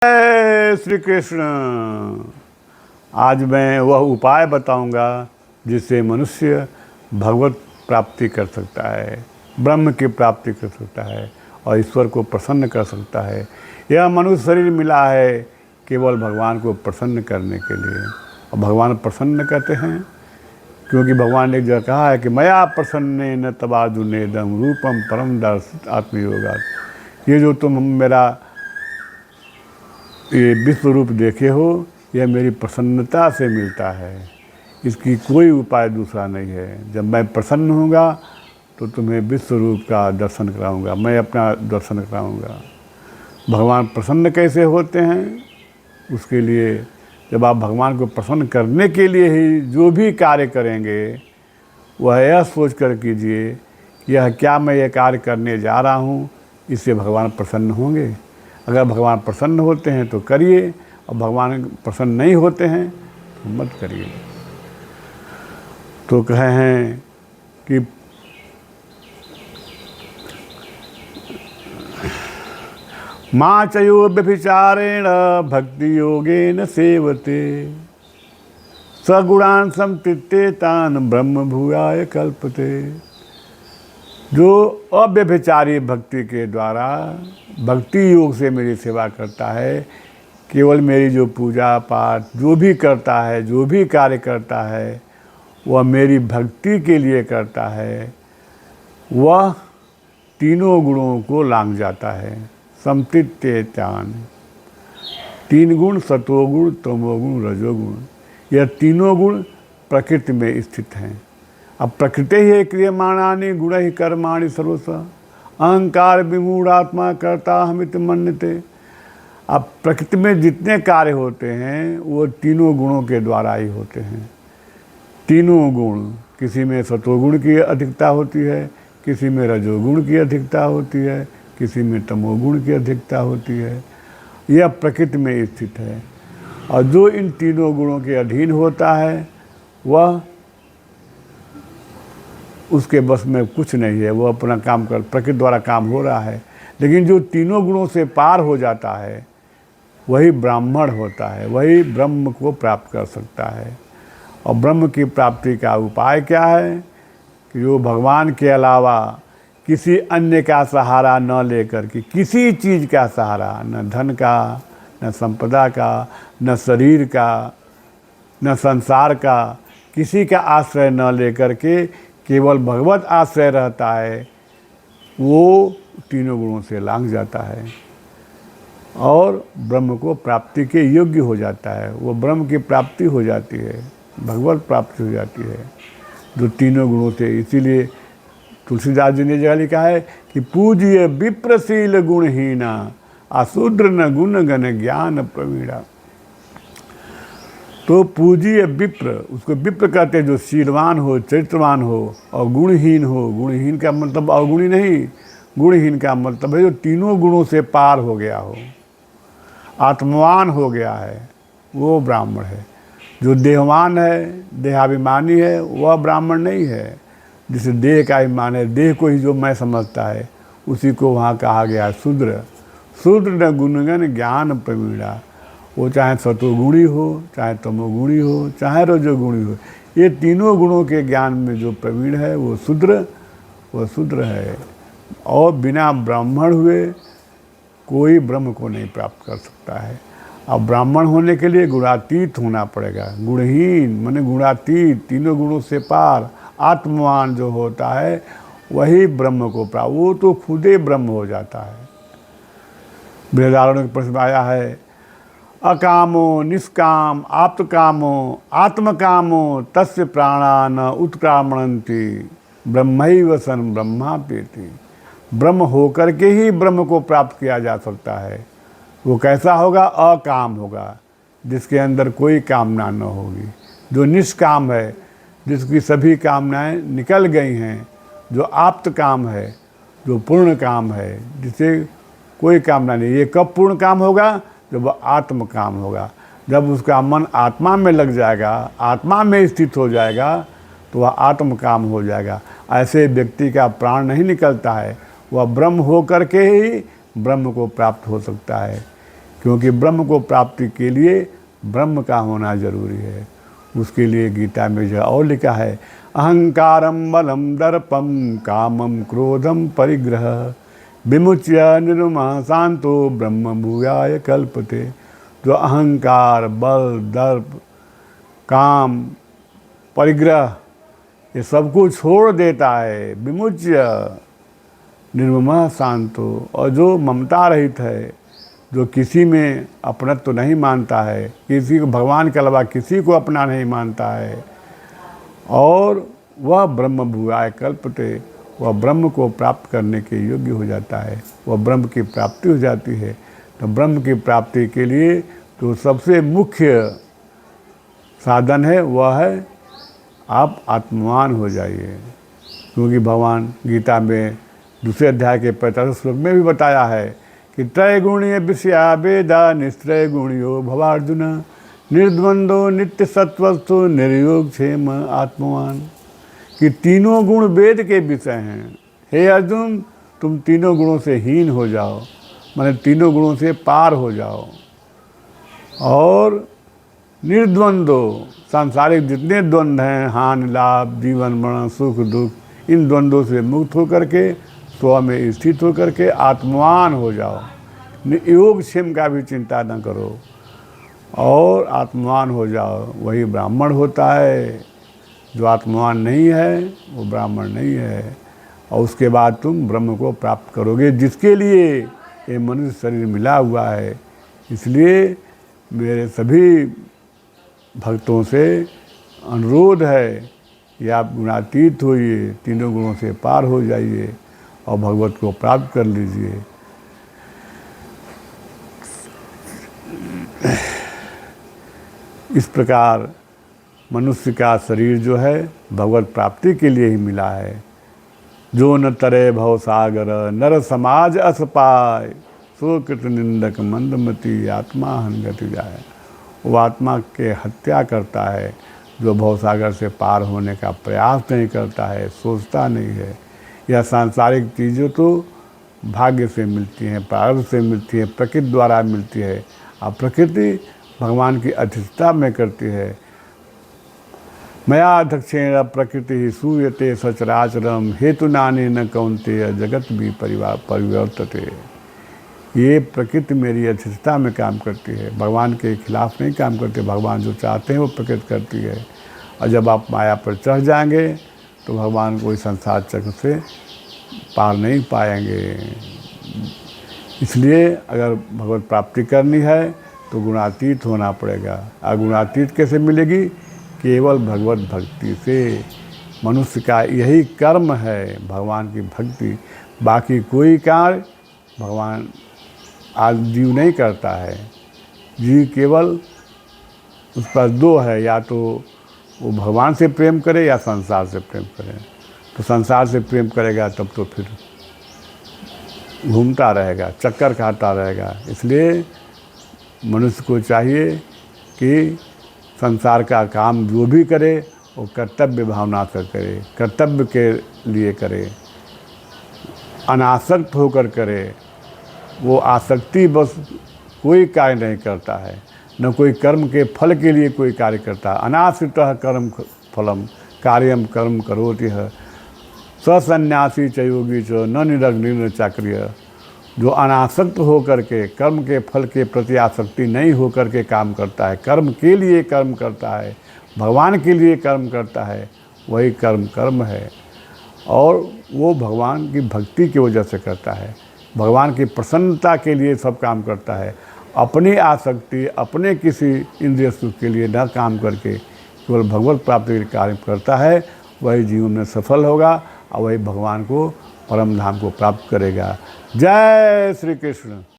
जय श्री कृष्ण। आज मैं वह उपाय बताऊंगा जिससे मनुष्य भगवत प्राप्ति कर सकता है, ब्रह्म की प्राप्ति कर सकता है और ईश्वर को प्रसन्न कर सकता है। यह मनुष्य शरीर मिला है केवल भगवान को प्रसन्न करने के लिए, और भगवान प्रसन्न कहते हैं क्योंकि भगवान ने एक जगह कहा है कि मया प्रसन्ने न तबार्जुनेदम रूपम परम दर्शित आत्मयोगा। ये जो तुम मेरा ये विश्व रूप देखे हो, यह मेरी प्रसन्नता से मिलता है, इसकी कोई उपाय दूसरा नहीं है। जब मैं प्रसन्न होऊंगा तो तुम्हें विश्व रूप का दर्शन कराऊंगा, मैं अपना दर्शन कराऊंगा। भगवान प्रसन्न कैसे होते हैं, उसके लिए जब आप भगवान को प्रसन्न करने के लिए ही जो भी कार्य करेंगे वह यह सोच कर कीजिए कि यह क्या मैं ये कार्य करने जा रहा हूँ, इससे भगवान प्रसन्न होंगे। अगर भगवान प्रसन्न होते हैं तो करिए, और भगवान प्रसन्न नहीं होते हैं तो मत करिए। तो कहे हैं कि माँ चयो व्यभिचारेण भक्ति योगेन सेवते सगुणान संतृप्ते तान ब्रह्म भूयाय कल्पते। जो अव्यभिचारी भक्ति के द्वारा भक्ति योग से मेरी सेवा करता है, केवल मेरी जो पूजा पाठ जो भी करता है, जो भी कार्य करता है वह मेरी भक्ति के लिए करता है, वह तीनों गुणों को लांघ जाता है। संतृप्ते तान, तीन गुण सतोगुण तमोगुण रजोगुण, यह तीनों गुण प्रकृति में स्थित हैं। अब प्रकृति ही क्रियमाणानि गुण ही कर्माणि सर्वश अहंकार विमूढ़ात्मा करता हमित मन्यते। अब प्रकृति में जितने कार्य होते हैं वो तीनों गुणों के द्वारा ही होते हैं। तीनों गुण, किसी में सतोगुण की अधिकता होती है, किसी में रजोगुण की अधिकता होती है, किसी में तमोगुण की अधिकता होती है। यह प्रकृति में स्थित है, और जो इन तीनों गुणों के अधीन होता है वह उसके बस में कुछ नहीं है, वो अपना काम कर, प्रकृति द्वारा काम हो रहा है। लेकिन जो तीनों गुणों से पार हो जाता है वही ब्राह्मण होता है, वही ब्रह्म को प्राप्त कर सकता है। और ब्रह्म की प्राप्ति का उपाय क्या है कि जो भगवान के अलावा किसी अन्य का सहारा न लेकर के, किसी चीज़ का सहारा, न धन का, न संपदा का, न शरीर का, न संसार का, किसी का आश्रय न लेकर के केवल भगवत आश्रय रहता है, वो तीनों गुणों से लांघ जाता है और ब्रह्म को प्राप्ति के योग्य हो जाता है। वो ब्रह्म की प्राप्ति हो जाती है, भगवत प्राप्ति हो जाती है जो तीनों गुणों से। इसीलिए तुलसीदास जी ने जगह लिखा है कि पूज्य विप्रशील गुणहीना अशूद्र न गुण गण ज्ञान प्रवीणा। तो पूज्य विप्र, उसको विप्र कहते हैं जो शीलवान हो, चरित्रवान हो और गुणहीन हो। गुणहीन का मतलब अवगुणी नहीं, गुणहीन का मतलब है जो तीनों गुणों से पार हो गया हो, आत्मवान हो गया है, वो ब्राह्मण है। जो देहवान है, देहाभिमानी है, वह ब्राह्मण नहीं है। जिसे देह का अभिमान है, देह को ही जो मैं समझता है, उसी को वहाँ कहा गया है शूद्र। शूद्र न गुणगण ज्ञान प्रवीणा। वो चाहे सतोगुणी हो, चाहे तमोगुणी हो, चाहे रजोगुणी हो, ये तीनों गुणों के ज्ञान में जो प्रवीण है वो शूद्र है। और बिना ब्राह्मण हुए कोई ब्रह्म को नहीं प्राप्त कर सकता है। अब ब्राह्मण होने के लिए गुणातीत होना पड़ेगा। गुणहीन माने गुणातीत, तीनों गुणों से पार, आत्मवान जो होता है वही ब्रह्म को प्राप्त, वो तो खुदे ब्रह्म हो जाता है। बृहदारण्यक के प्रश्न आया है अकामो निष्काम आप्तकामो आत्मकामो तस्य प्राणा न उत्क्रामणन्ति ब्रह्मैव सन ब्रह्मापेति। ब्रह्म होकर के ही ब्रह्म को प्राप्त किया जा सकता है। वो कैसा होगा? अकाम होगा, जिसके अंदर कोई कामना न होगी, जो निष्काम है, जिसकी सभी कामनाएं निकल गई हैं, जो आप्त काम है, जो पूर्ण काम है, जिसे कोई कामना नहीं। ये कब पूर्ण काम होगा? जब वह आत्म काम होगा। जब उसका मन आत्मा में लग जाएगा, आत्मा में स्थित हो जाएगा, तो वह आत्म काम हो जाएगा। ऐसे व्यक्ति का प्राण नहीं निकलता है, वह ब्रह्म हो करके ही ब्रह्म को प्राप्त हो सकता है। क्योंकि ब्रह्म को प्राप्ति के लिए ब्रह्म का होना जरूरी है। उसके लिए गीता में जो और लिखा है, अहंकारम बलम दर्पम कामम क्रोधम परिग्रह विमुच्य निर्मः शांतो ब्रह्म भूयाय कल्पते। जो अहंकार, बल, दर्प, काम, परिग्रह ये सब कुछ छोड़ देता है, विमुच्य निर्ममः शांतो, और जो ममता रहित है, जो किसी में अपनत्व तो नहीं मानता है, किसी को भगवान के अलावा किसी को अपना नहीं मानता है, और वह ब्रह्म भूयाय कल्पते, वह ब्रह्म को प्राप्त करने के योग्य हो जाता है, वह ब्रह्म की प्राप्ति हो जाती है। तो ब्रह्म की प्राप्ति के लिए तो सबसे मुख्य साधन है वह है आप आत्मवान हो जाइए। क्योंकि भगवान गीता में दूसरे अध्याय के 45 श्लोक में भी बताया है कि त्रैगुणीय विषया वेदा निस्त्रय गुणियो भवार्जुन निर्द्वंदो नित्य सत्वस्थो निर्योग क्षेम आत्मवान। कि तीनों गुण वेद के विषय हैं। हे अर्जुन, तुम तीनों गुणों से हीन हो जाओ, माने तीनों गुणों से पार हो जाओ, और निर्द्वंदो, सांसारिक जितने द्वंद्व हैं, हानि लाभ, जीवन मरण, सुख दुख, इन द्वंद्वों से मुक्त होकर के स्व में स्थित होकर के आत्मवान हो जाओ। योग क्षेम का भी चिंता न करो और आत्मवान हो जाओ। वही ब्राह्मण होता है। जो आत्मवान नहीं है वो ब्राह्मण नहीं है। और उसके बाद तुम ब्रह्म को प्राप्त करोगे, जिसके लिए ये मनुष्य शरीर मिला हुआ है। इसलिए मेरे सभी भक्तों से अनुरोध है कि आप गुणातीत होइए, तीनों गुणों से पार हो जाइए और भगवत को प्राप्त कर लीजिए। इस प्रकार मनुष्य का शरीर जो है भगवत प्राप्ति के लिए ही मिला है। जो न तरे भव सागर नर समाज अस पाय, सो कृत निंदक मंदमती आत्मा हनगति जाए। वो आत्मा के हत्या करता है जो भवसागर से पार होने का प्रयास नहीं करता है, सोचता नहीं है। यह सांसारिक चीज़ें तो भाग्य से मिलती हैं, प्रारब्ध से मिलती है, प्रकृति द्वारा मिलती है। और प्रकृति भगवान की अध्यक्षता में करती है। मया अध्यक्षेण प्रकृति सूयते सचराचरम हेतु नाने न कौन्तेय जगत भी परिवर्तते। ये प्रकृति मेरी अध्यक्षता में काम करती है, भगवान के खिलाफ नहीं काम करती। भगवान जो चाहते हैं वो प्रकृति करती है। और जब आप माया पर चढ़ जाएंगे तो भगवान को इस संसार चक्र से पार नहीं पाएंगे। इसलिए अगर भगवत प्राप्ति करनी है तो गुणातीत होना पड़ेगा। और गुणातीत कैसे मिलेगी? केवल भगवत भक्ति से। मनुष्य का यही कर्म है, भगवान की भक्ति। बाकी कोई कार्य भगवान आज जीव नहीं करता है। जीव केवल उस पर दो है, या तो वो भगवान से प्रेम करे या संसार से प्रेम करे। तो संसार से प्रेम करेगा तब तो फिर घूमता रहेगा, चक्कर खाता रहेगा। इसलिए मनुष्य को चाहिए कि संसार का काम जो भी करे वो कर्तव्य भावना से करे, कर्तव्य के लिए करे, अनासक्त होकर करे। वो आसक्ति बस कोई कार्य नहीं करता है, न कोई कर्म के फल के लिए कोई कार्य करता है। अनाश्रितः कर्म फलम कार्यम कर्म करोति है सन्यासी च योगी च न निरग्नि चाक्रिय। जो अनासक्त होकर के कर्म के फल के प्रति आसक्ति नहीं होकर के काम करता है, कर्म के लिए कर्म करता है, भगवान के लिए कर्म करता है, वही कर्म है। और वो भगवान की भक्ति की वजह से करता है, भगवान की प्रसन्नता के लिए सब काम करता है। अपनी आसक्ति, अपने किसी इंद्रिय सुख के लिए न काम करके केवल भगवत प्राप्ति के कार्य करता है, वही जीवन में सफल होगा और वही भगवान को, परम धाम को प्राप्त करेगा। जय श्री कृष्ण।